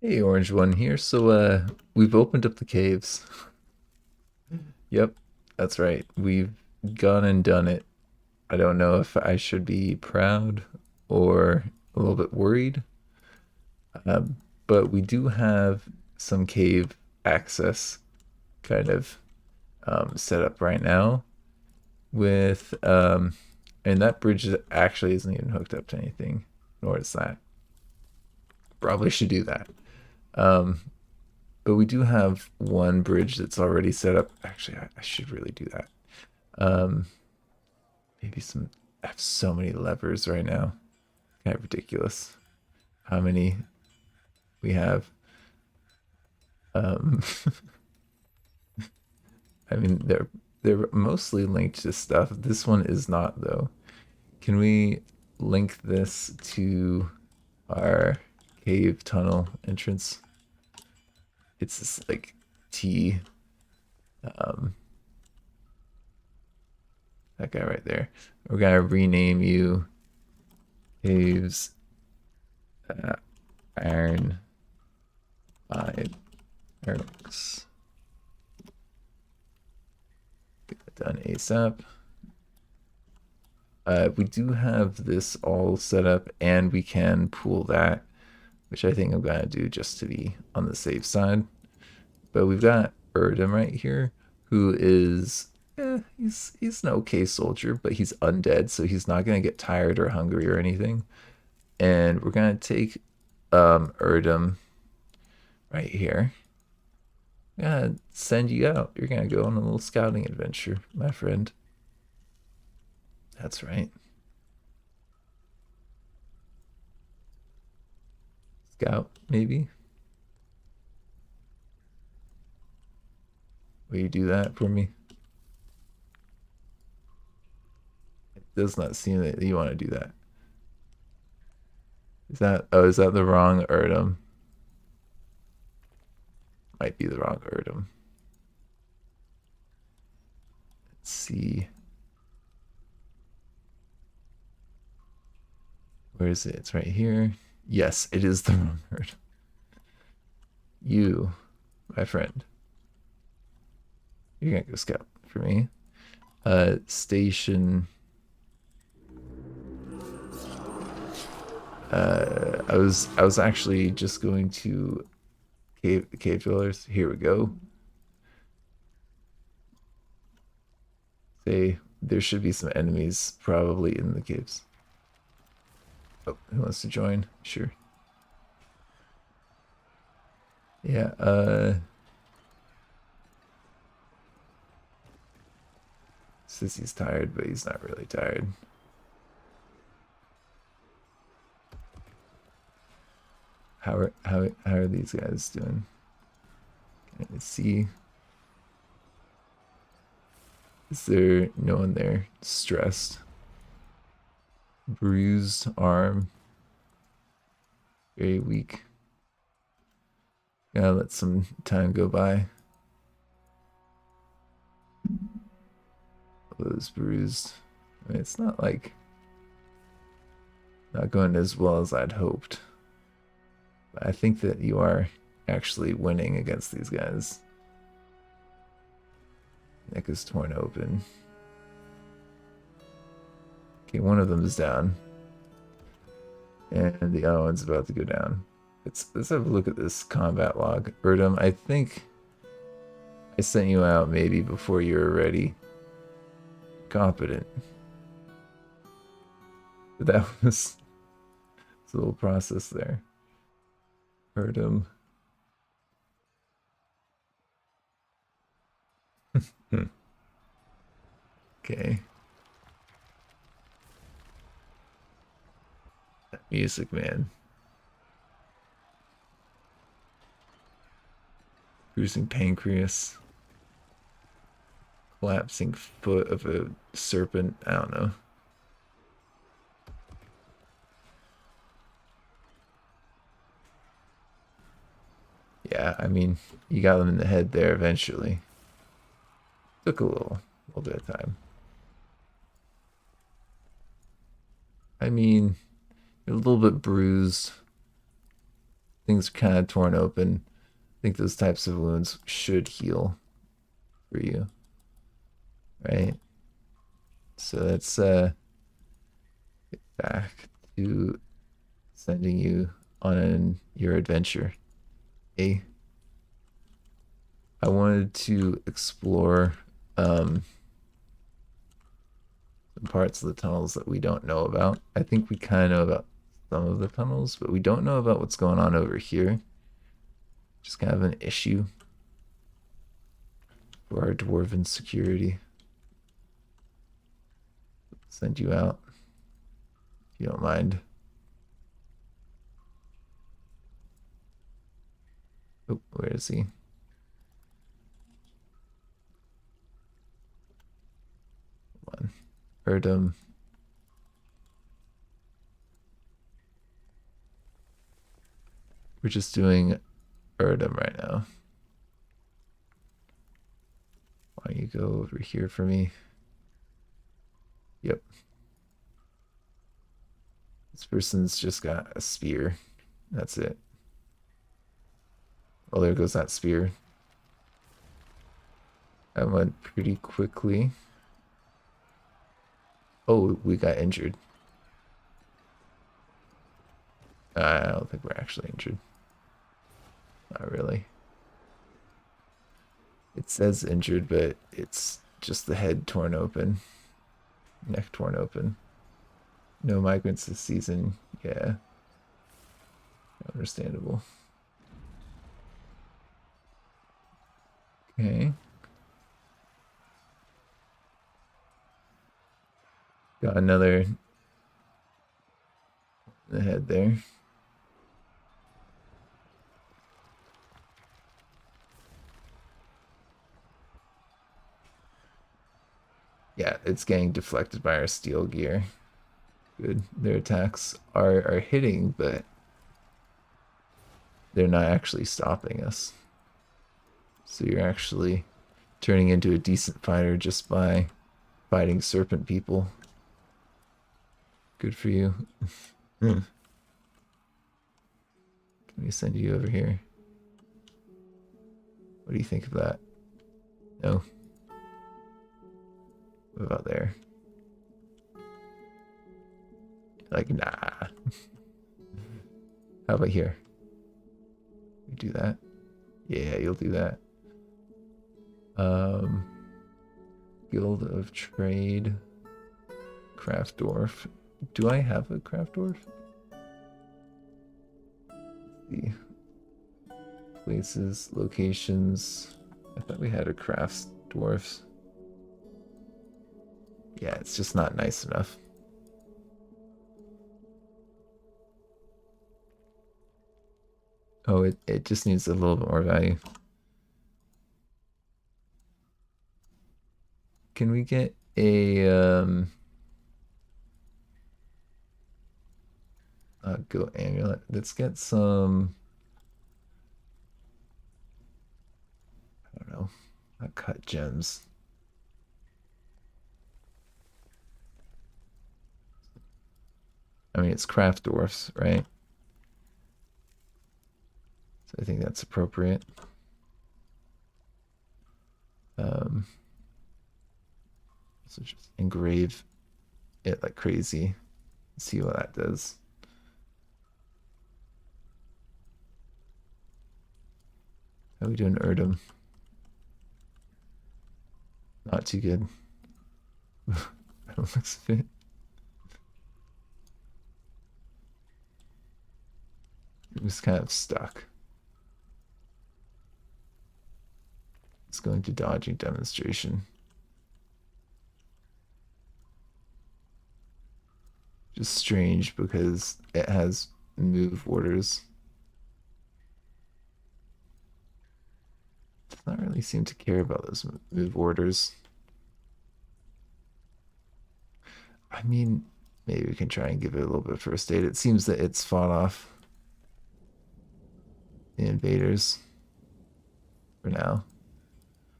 Hey, Orange One here. We've opened up the caves. Yep, that's right. We've gone and done it. I don't know if I should be proud or a little bit worried, um, but we do have some cave access kind of set up right now with, and that bridge actually isn't even hooked up to anything, nor is that. Probably should do that. Um, but we do have one bridge that's already set up. Actually, I should really do that. Um, maybe some. I have so many levers right now. Kind of ridiculous. How many we have? Um, I mean, they're mostly linked to stuff. This one is not though. Can we link this to our cave tunnel entrance? It's this like T. Um, that guy right there. We're gonna rename you caves uh, iron five arrows. Get that done ASAP. We do have this all set up, and we can pool that, which I think I'm gonna do just to be on the safe side. But we've got Erdem right here, who is he's an okay soldier, but he's undead, so he's not gonna get tired or hungry or anything. And we're gonna take Erdem right here. I'm gonna send you out. You're gonna go on a little scouting adventure, my friend. That's right. Scout, maybe? Will you do that for me? It does not seem that you want to do that. Is that the wrong Erdem? Might be the wrong Erdem. Let's see. Where is it? It's right here. Yes, it is the wrong Erdem. You, my friend, you're gonna go scout for me. Station. I was actually just going to cave dwellers. Here we go. Say there should be some enemies probably in the caves. Oh, who wants to join? Sure. Yeah, says he's tired, but he's not really tired. How are these guys doing? Can I see? Is there no one there? Stressed. Bruised arm. Very weak. Gotta let some time go by. Those bruised. I mean, it's not like not going as well as I'd hoped. But I think that you are actually winning against these guys. Neck is torn open. Okay, one of them is down. And the other one's about to go down. Let's have a look at this combat log. Erdem, I think I sent you out maybe before you were ready. Competent. But that was a little process there. Erdem. Okay. That music, man. Bruising pancreas. Collapsing foot of a serpent. I don't know. Yeah, I mean, you got them in the head there eventually. Took a little bit of time. I mean, you're a little bit bruised. things are kind of torn open. I think those types of wounds should heal for you, right? So let's get back to sending you on your adventure. A. I wanted to explore some parts of the tunnels that we don't know about. I think we kind of know about some of the tunnels, but we don't know about what's going on over here. Just kind of an issue for our dwarven security. Send you out if you don't mind. Oh, where is he? Come on. Heard him. We're just doing Erdem right now. Why don't you go over here for me? Yep. This person's just got a spear. That's it. Well, there goes that spear. That went pretty quickly. Oh, we got injured. I don't think we're actually injured. Not really. It says injured, but it's just the head torn open. Neck torn open. No migrants this season. Yeah. Understandable. Okay. Got another in the head there. Yeah, it's getting deflected by our steel gear. Good. Their attacks are hitting, but they're not actually stopping us. So you're actually turning into a decent fighter just by fighting serpent people. Good for you. Can we send you over here? What do you think of that? No? What about there? Like, nah. How about here? You do that? Yeah, you'll do that. Guild of Trade. Craft Dwarf. Do I have a Craft Dwarf? The places, locations. I thought we had a Craft Dwarfs. Yeah, it's just not nice enough. Oh, it just needs a little bit more value. Can we get a goat amulet? Let's get some, I don't know, cut gems. I mean, it's craft dwarfs, right? So I think that's appropriate. So just engrave it like crazy. See what that does. How are we doing, Erdem? Not too good. That looks fit. It was kind of stuck. It's going to dodging demonstration. Just strange because it has move orders. Does not really seem to care about those move orders. I mean, maybe we can try and give it a little bit of first aid. It seems that it's fought off the invaders for now.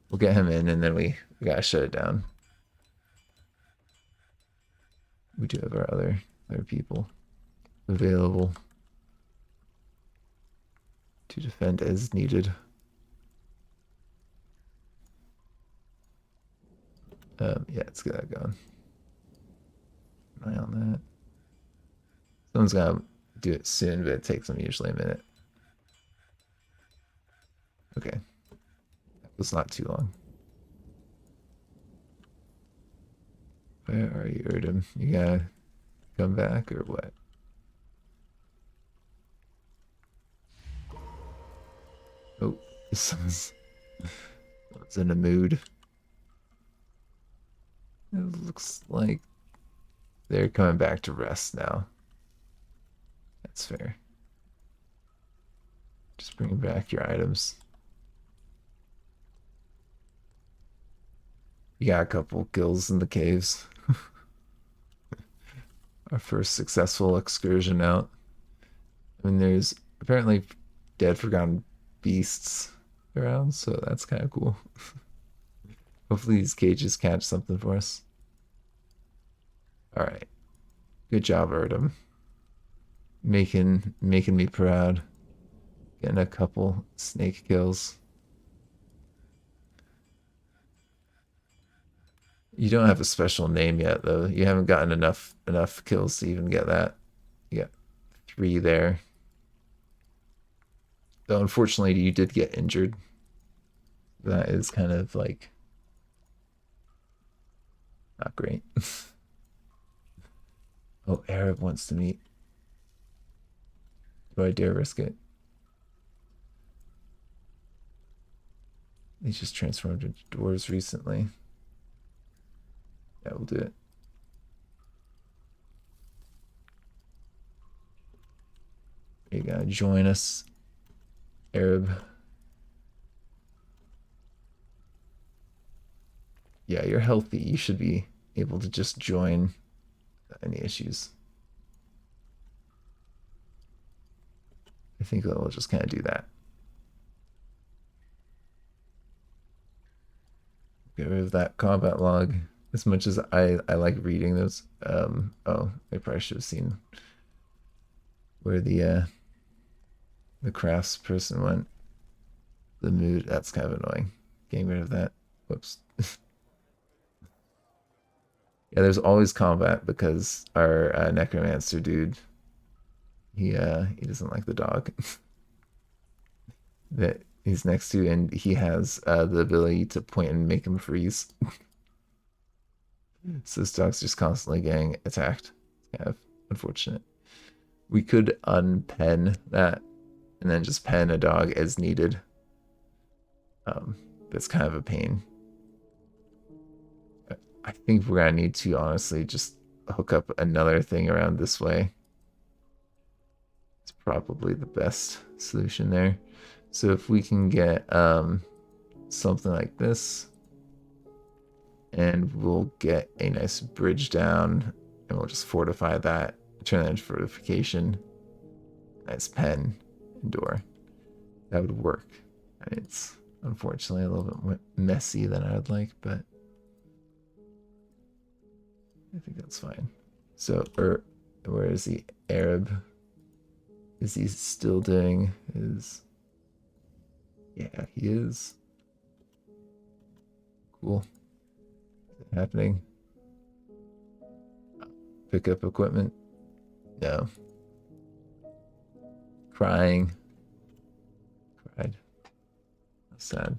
We'll get him in and then we gotta shut it down. We do have our other people available. to defend as needed. Yeah, let's get that going. Eye on that. Someone's gonna do it soon, but it takes them usually a minute. Okay. That was not too long. Where are you, Erdem? You gotta come back or what? Oh, someone's in a mood. It looks like they're coming back to rest now. That's fair. Just bring back your items. You got a couple kills in the caves. Our first successful excursion out. I mean, there's apparently dead forgotten beasts around, so that's kind of cool. Hopefully these cages catch something for us. All right. Good job, Erdem. Making me proud. Getting a couple snake kills. You don't have a special name yet, though. You haven't gotten enough kills to even get that. You got 3 there. Though unfortunately, you did get injured. That is kind of like not great. Oh, Arab wants to meet. Do I dare risk it? He just transformed into dwarves recently. Yeah, we'll do it. You gotta join us, Arab. Yeah, you're healthy. You should be able to just join without any issues. I think that we'll just kind of do that. Get rid of that combat log. As much as I like reading those. Oh, I probably should have seen where the crafts person went. The mood, that's kind of annoying. Getting rid of that. Whoops. Yeah, there's always combat because our necromancer dude, he doesn't like the dog that he's next to, and he has the ability to point and make him freeze. So this dog's just constantly getting attacked. It's kind of unfortunate. We could unpen that and then just pen a dog as needed. But it's kind of a pain. I think we're gonna need to honestly just hook up another thing around this way. It's probably the best solution there. So if we can get something like this, and we'll get a nice bridge down, and we'll just fortify that, turn that into fortification. Nice pen and door. That would work. And it's unfortunately a little bit more messy than I'd like, but I think that's fine. So, where is the Arab? Is he still doing his? Yeah, he is. Cool. Is it happening? Pick up equipment? No. Crying. Cried. That's sad.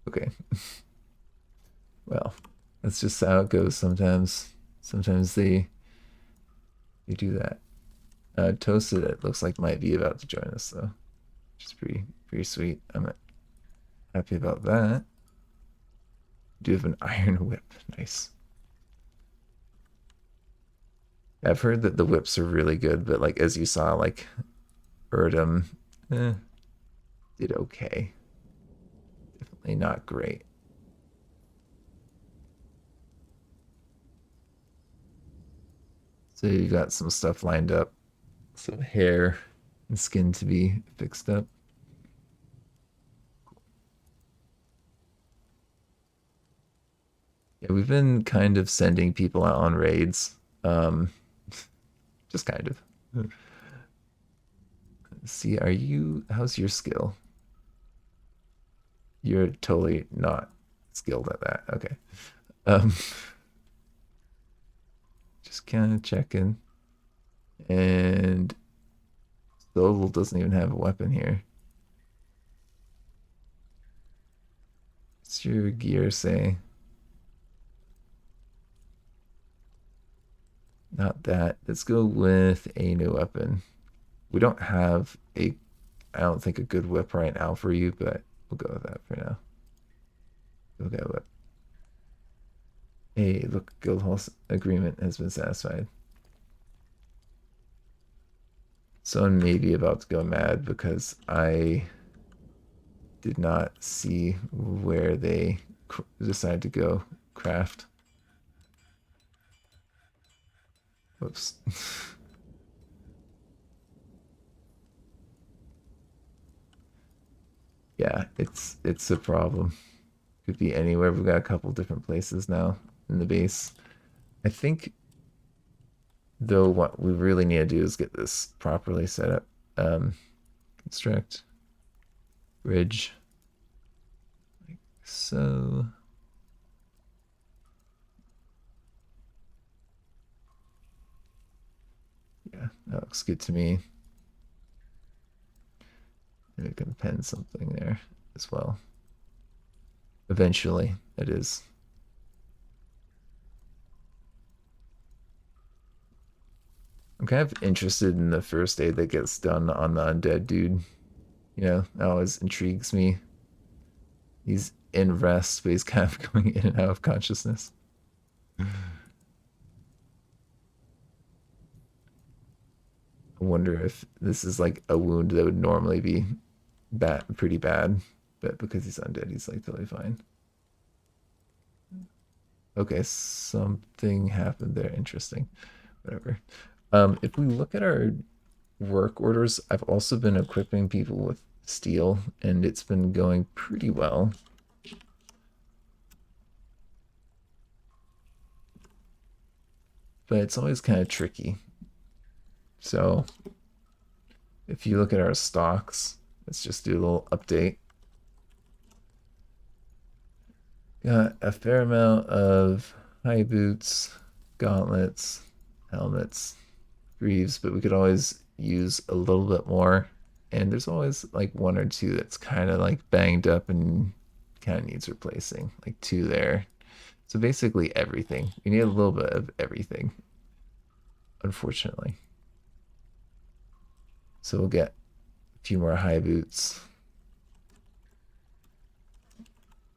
Okay. Well, that's just how it goes sometimes. Sometimes they do that. Toasted, it looks like might be about to join us though, which is pretty sweet. I'm happy about that. Do have an iron whip. Nice. I've heard that the whips are really good, but like as you saw, like Erdem did okay. Definitely not great. So you got some stuff lined up, some hair and skin to be fixed up. Yeah, we've been kind of sending people out on raids. Um, just kind of. See, how's your skill? You're totally not skilled at that. Okay. Um, just kind of checking. And Stovall doesn't even have a weapon here. What's your gear say? Not that. Let's go with a new weapon. We don't have I don't think a good whip right now for you, but we'll go with that for now. We'll go with. Hey, look, Guildhall agreement has been satisfied. Someone may be about to go mad because I did not see where they decided to go craft. Whoops. Yeah, it's a problem. Could be anywhere. We've got a couple different places now in the base. I think though what we really need to do is get this properly set up. Construct bridge like so. Yeah, that looks good to me. Maybe we can pen something there as well. Eventually, it is. I'm kind of interested in the first aid that gets done on the undead dude. You know, that always intrigues me. He's in rest, but he's kind of going in and out of consciousness. I wonder if this is like a wound that would normally be pretty bad, but because he's undead, he's like totally fine. Okay, something happened there. Interesting. Whatever. If we look at our work orders, I've also been equipping people with steel, and it's been going pretty well. But it's always kind of tricky. So if you look at our stocks, let's just do a little update. Got a fair amount of high boots, gauntlets, helmets, greaves, but we could always use a little bit more. And there's always like one or two that's kind of like banged up and kind of needs replacing, like two there. So basically everything. We need a little bit of everything, unfortunately. So we'll get a few more high boots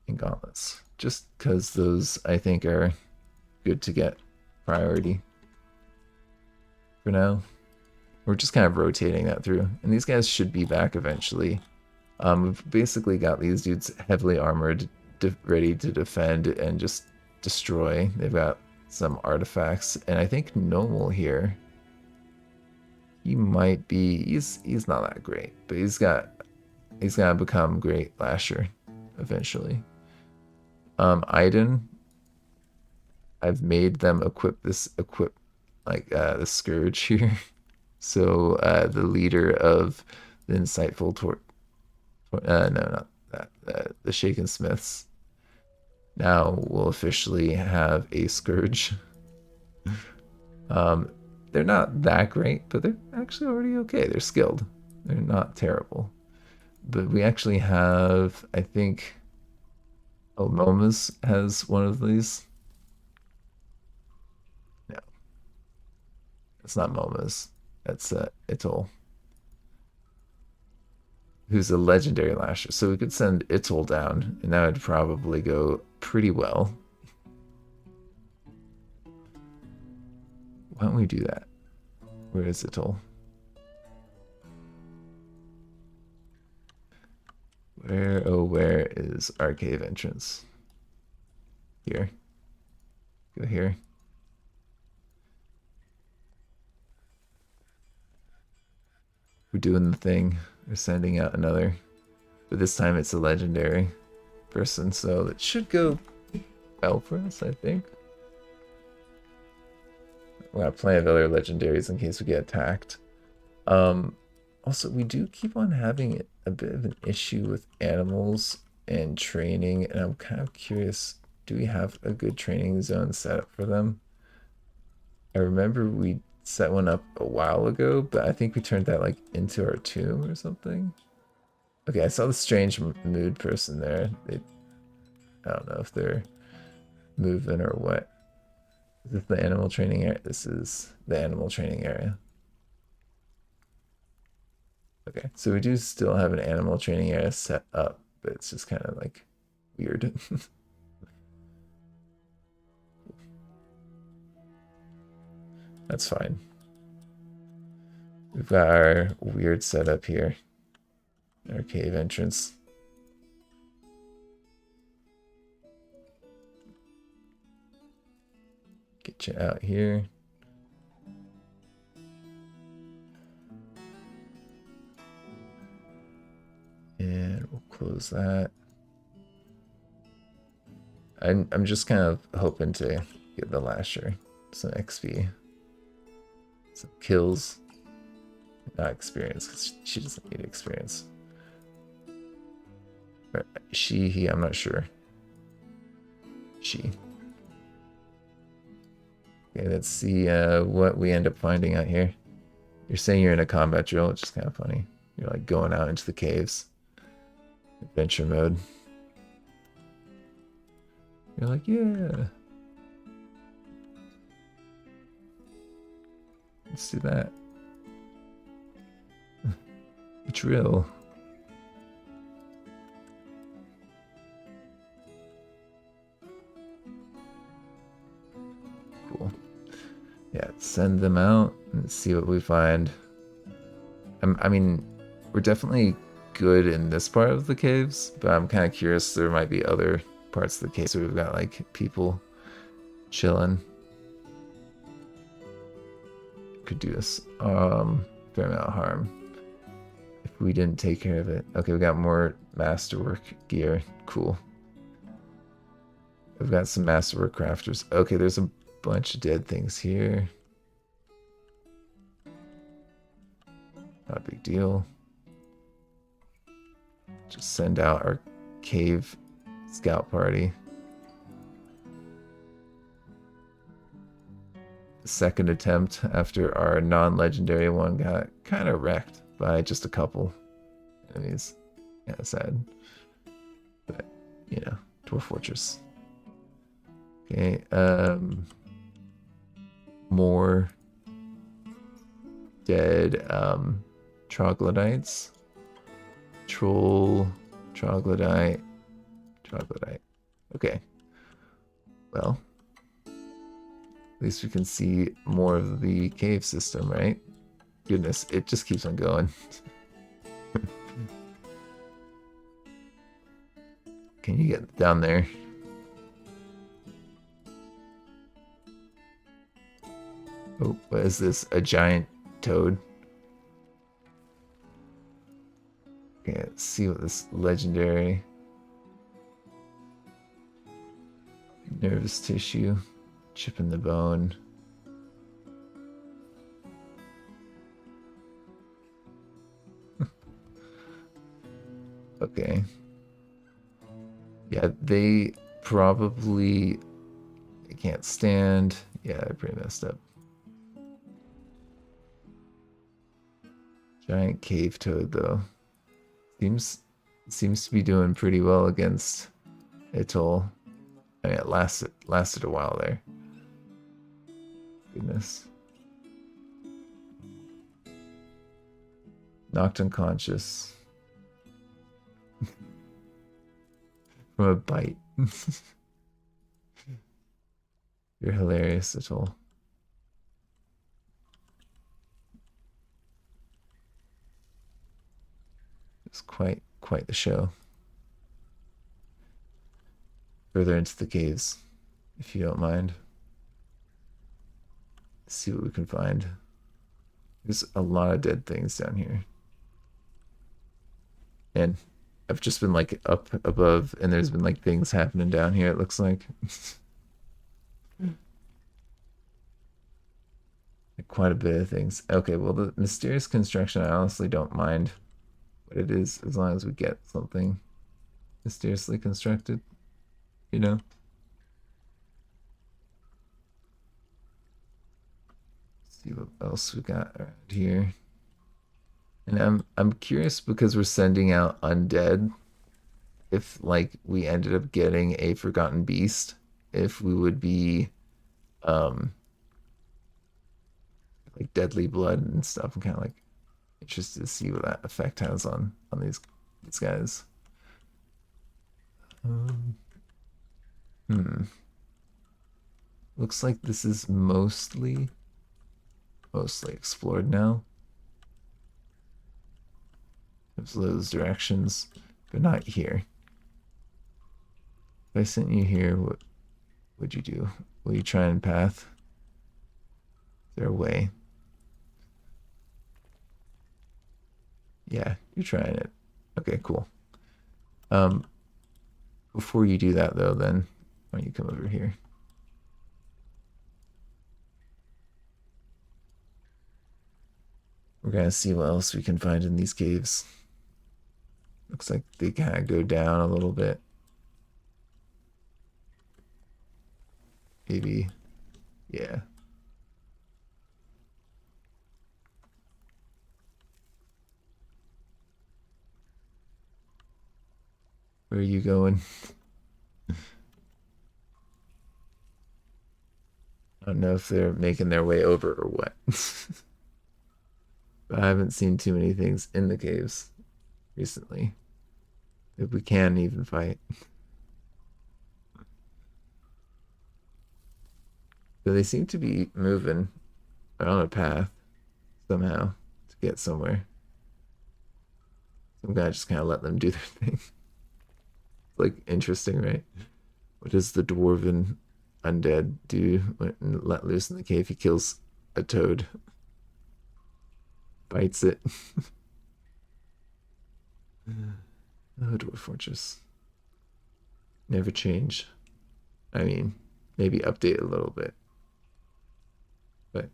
and gauntlets, just because those I think are good to get priority for now. We're just kind of rotating that through, and these guys should be back eventually. We've basically got these dudes heavily armored, ready to defend and just destroy. They've got some artifacts, and I think Nomal here, he might be, he's not that great, but he's gonna become great lasher eventually. Iden, I've made them equip like the scourge here. So the leader of the insightful no, not that, the Shaken Smiths now will officially have a scourge. They're not that great, but they're actually already okay. They're skilled. They're not terrible. But we actually have, I think, oh, Momas has one of these. No, it's not Momas. That's Ittol, who's a legendary lasher. So we could send Ittol down, and that would probably go pretty well. Why don't we do that? Where is Ittol? Where is our cave entrance? Here. Go here. We're doing the thing. We're sending out another. But this time it's a legendary person, so it should go Elpris, I think. We got plenty of other legendaries in case we get attacked. Um, Also, we do keep on having a bit of an issue with animals and training, and I'm kind of curious, do we have a good training zone set up for them? I remember we set one up a while ago, but I think we turned that like into our tomb or something. Okay, I saw the strange mood person there. I don't know if they're moving or what. Is this the animal training area? This is the animal training area. Okay, so we do still have an animal training area set up, but it's just kind of like weird. That's fine. We've got our weird setup here. Our cave entrance. Get you out here. And we'll close that. I'm just kind of hoping to get the Lasher some XP. Some kills. Not experience, because she doesn't need experience. Or she, he, I'm not sure. She. Okay, let's see what we end up finding out here. You're saying you're in a combat drill, which is kind of funny. You're like going out into the caves. Adventure mode. You're like, yeah. Let's do that. Drill. Cool. Yeah, send them out and see what we find. I mean, we're definitely good in this part of the caves, but I'm kind of curious. There might be other parts of the caves where we've got like people chilling. Could do us fair amount of harm if we didn't take care of it. Okay, we got more masterwork gear. Cool. We've got some masterwork crafters. Okay, there's a bunch of dead things here. Not a big deal. Just send out our cave scout party. Second attempt after our non-legendary one got kind of wrecked by just a couple enemies. Yeah, sad. But, you know, Dwarf Fortress. Okay, more dead troglodytes. Troll, troglodyte, troglodyte. Okay. Well, at least we can see more of the cave system, right? Goodness, it just keeps on going. Can you get down there? Oh, what is this? A giant toad? Okay, let's see what this legendary nervous tissue, chip in the bone. Okay. Yeah, they probably can't stand. Yeah, they're pretty messed up. Giant cave toad though. Seems to be doing pretty well against Atoll. I mean, it lasted a while there. Goodness. Knocked unconscious. From a bite. You're hilarious, Atoll. It's quite the show. Further into the caves, if you don't mind. Let's see what we can find. There's a lot of dead things down here. And I've just been like up above, and there's been like things happening down here. It looks like, like quite a bit of things. Okay, well the mysterious construction, I honestly don't mind what it is as long as we get something mysteriously constructed, you know. Let's see what else we got around here. And I'm curious because we're sending out undead. If like we ended up getting a forgotten beast, if we would be um like deadly blood and stuff. I'm kind of like interested to see what that effect has on these guys. Um, hmm. Looks like this is mostly explored now. There's those directions, but not here. If I sent you here, what would you do? Will you try and path? Is there a way? Yeah, you're trying it. Okay, cool. Um, Before you do that though, then why don't you come over here? We're gonna see what else we can find in these caves. Looks like they kind of go down a little bit. Maybe, yeah. Where are you going? I don't know if they're making their way over or what. But I haven't seen too many things in the caves recently. If we can even fight. But they seem to be moving on a path somehow to get somewhere. Some guy just kind of let them do their thing. Like interesting, right? What does the dwarven undead do when let loose in the cave? He kills a toad, bites it. Oh, dwarf fortress. Never change. I mean, maybe update a little bit, but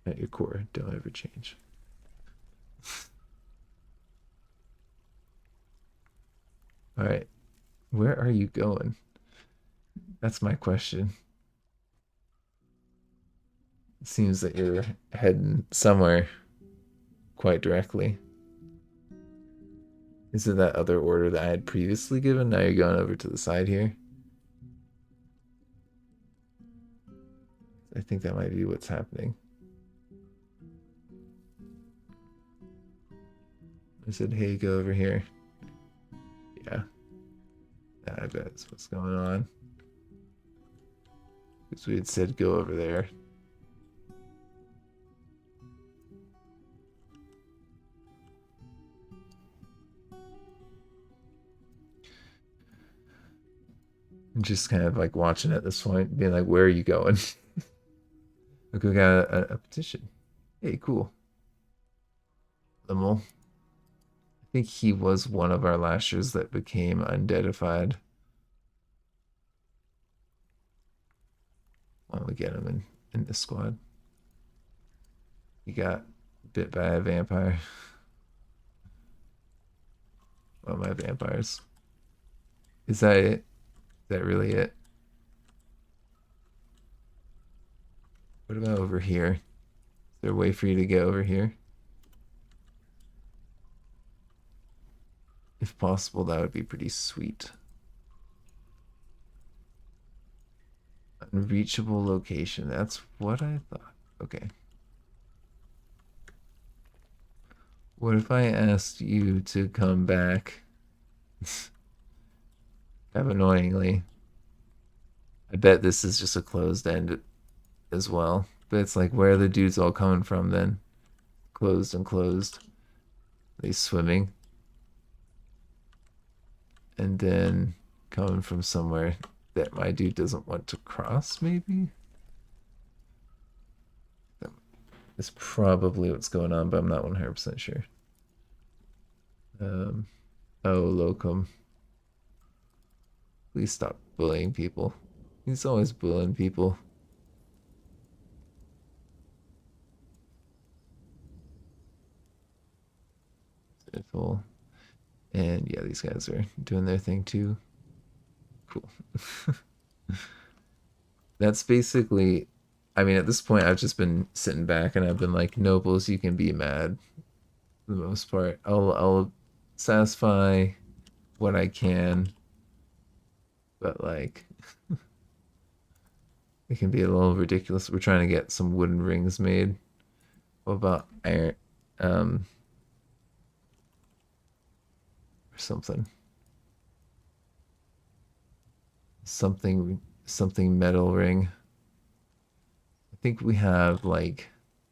at your core, don't ever change. All right, where are you going? That's my question. It seems that you're heading somewhere quite directly. Is it that other order that I had previously given? Now you're going over to the side here. I think that might be what's happening. I said, hey, go over here. Yeah. I bet that's what's going on. Because we had said go over there. I'm just kind of like watching at this point, being like, where are you going? Look, we got a petition. Hey, cool. Limmel. I think he was one of our lashers that became undeadified. Why don't we get him in this squad? He got bit by a vampire. One of my vampires. Is that it? Is that really it? What about over here? Is there a way for you to get over here? If possible, that would be pretty sweet. Unreachable location. That's what I thought. Okay. What if I asked you to come back? Kind of annoyingly. I bet this is just a closed end as well. But it's like, where are the dudes all coming from then? Closed and closed. They swimming. And then coming from somewhere that my dude doesn't want to cross, maybe? That's probably what's going on, but I'm not 100% sure. Oh, Locum. Please stop bullying people. He's always bullying people. Pitiful. And yeah, these guys are doing their thing too. Cool. That's basically, I mean, at this point, I've just been sitting back and I've been like, nobles, you can be mad for the most part. I'll satisfy what I can, but like, it can be a little ridiculous. We're trying to get some wooden rings made. What about iron, um, or something, something metal ring. I think we have like,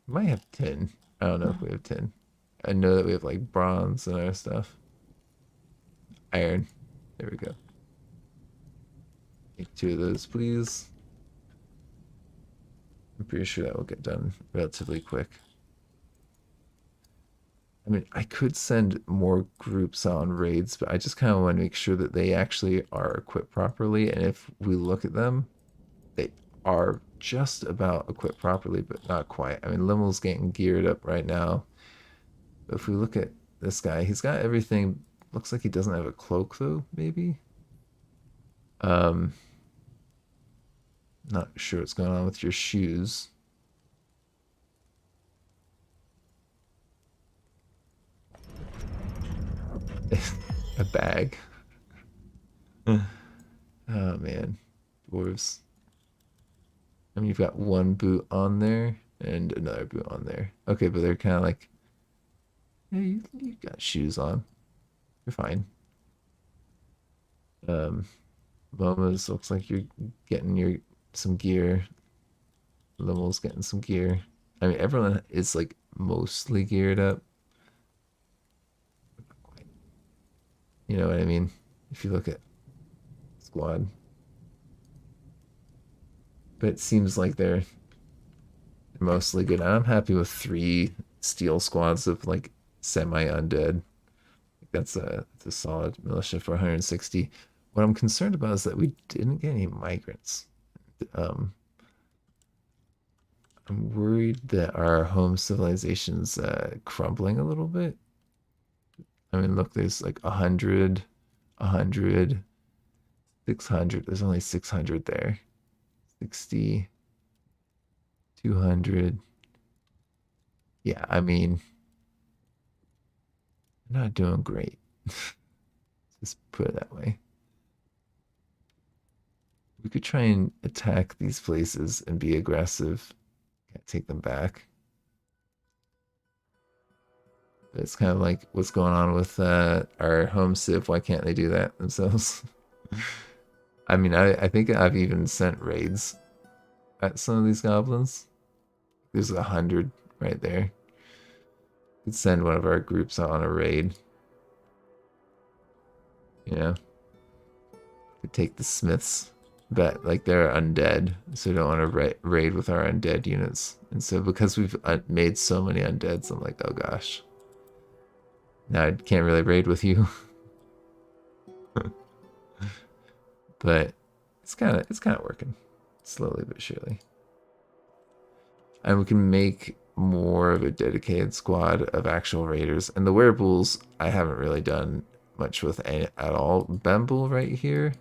we might have tin. I don't know if we have tin. I know that we have like bronze and other stuff. Iron. There we go. Make two of those, please. I'm pretty sure that will get done relatively quick. I mean, I could send more groups on raids, but I just kind of want to make sure that they actually are equipped properly. And if we look at them, they are just about equipped properly, but not quite. I mean, Limel's getting geared up right now. But if we look at this guy, he's got everything. Looks like he doesn't have a cloak though, maybe. Um, Not sure what's going on with your shoes. A bag. Oh man, dwarves. I mean, you've got one boot on there and another boot on there. Okay, but they're kind of like, yeah, you got shoes on. You're fine. Um, Momo's looks like you're getting your some gear. Limel's getting some gear. I mean, everyone is like mostly geared up. You know what I mean? If you look at squad, but it seems like they're mostly good. I'm happy with three steel squads of like semi undead. That's a solid militia for 160. What I'm concerned about is that we didn't get any migrants. Um, I'm worried that our home civilization's crumbling a little bit. I mean, look, there's like 100, 100, 600. There's only 600 there. 60, 200. Yeah, I mean, not doing great. Just put it that way. We could try and attack these places and be aggressive. Can't take them back. But it's kind of like what's going on with our home civ. Why can't they do that themselves? I mean, I think I've even sent raids at some of these goblins. There's 100 right there. Could send one of our groups out on a raid. You know, could take the smiths, but like they're undead, so we don't want to raid with our undead units. And so because we've made so many undeads, I'm like, oh gosh, now I can't really raid with you. But it's kind of working slowly but surely. And we can make more of a dedicated squad of actual raiders. And the wereabouls, I haven't really done much with at all. Bemble right here,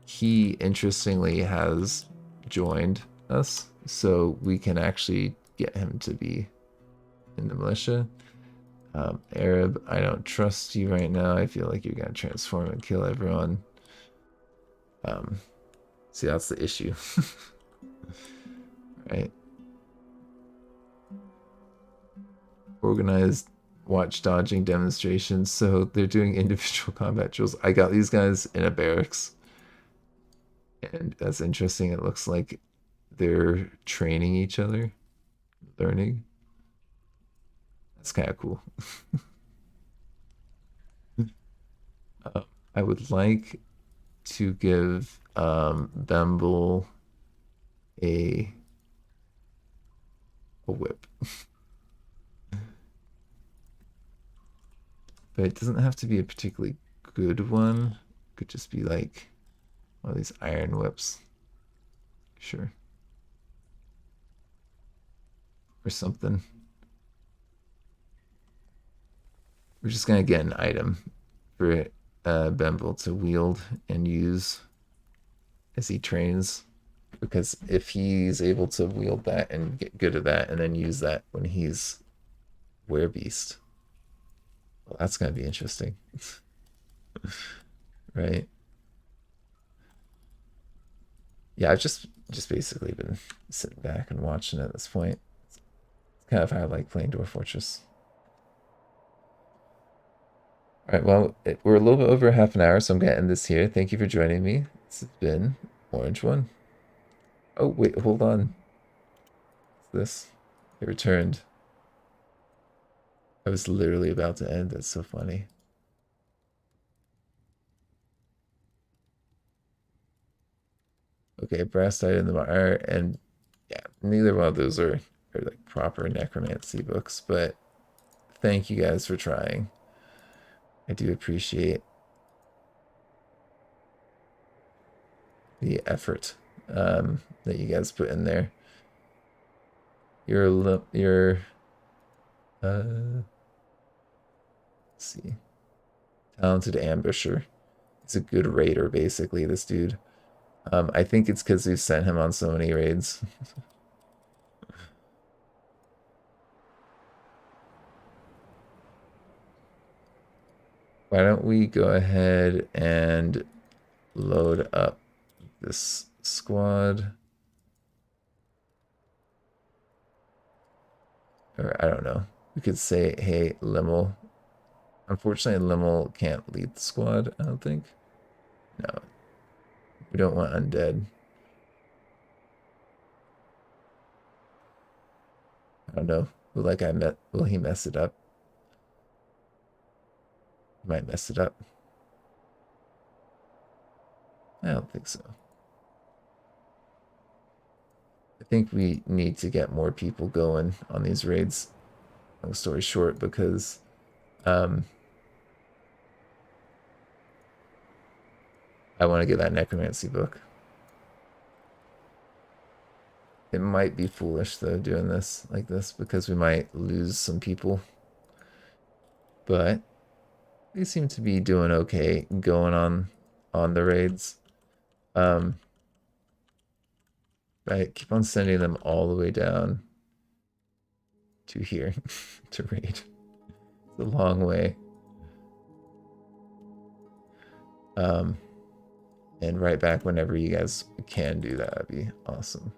he interestingly has joined us, so we can actually get him to be in the militia. Arab, I don't trust you right now. I feel like you're gonna transform and kill everyone. Um, See, that's the issue, right? Organized watch dodging demonstrations. So they're doing individual combat drills. I got these guys in a barracks, and that's interesting. It looks like they're training each other, learning. That's kind of cool. I would like to give Bemble a whip, but it doesn't have to be a particularly good one could just be like one of these iron whips. Sure. Or something. We're just gonna get an item for Bemble to wield and use as he trains. Because if he's able to wield that and get good at that and then use that when he's Werebeast, well, that's gonna be interesting. Right? Yeah, I've just basically been sitting back and watching at this point. It's kind of how I like playing Dwarf Fortress. All right, well, we're a little bit over half an hour, so I'm gonna end this here. Thank you for joining me. This has been Orange One. Oh, wait, hold on. What's this? It returned. I was literally about to end. That's so funny. Okay, brass died in the mire, and yeah, neither one of those are like proper necromancy books, but thank you guys for trying. I do appreciate the effort that you guys put in there. You're let's see, talented ambusher. He's a good raider, basically. This dude. I think it's because we've sent him on so many raids. Why don't we go ahead and load up this squad? Or I don't know. We could say, hey, Limmel. Unfortunately, Limmel can't lead the squad, I don't think. No. We don't want undead. I don't know. Will he mess it up? He might mess it up. I don't think so. I think we need to get more people going on these raids. Long story short, because I want to get that necromancy book. It might be foolish though doing this like this because we might lose some people. But they seem to be doing okay going on the raids. I keep on sending them all the way down to here to raid. It's a long way. And right back whenever you guys can do that. That'd be awesome.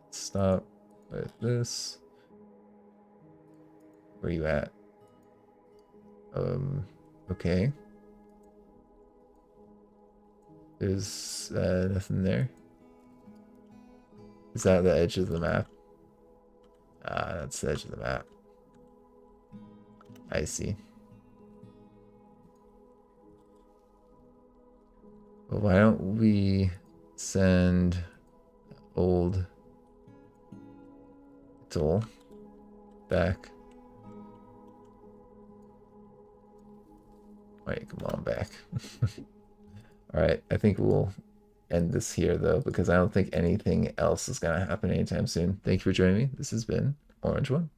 Stop with this. Where you at? Okay. There's nothing there. Is that the edge of the map? Ah, that's the edge of the map. I see. Well, why don't we send old Dole back? Wait, come on back. All right, I think we'll end this here though, because I don't think anything else is gonna happen anytime soon. Thank you for joining me. This has been Orange One.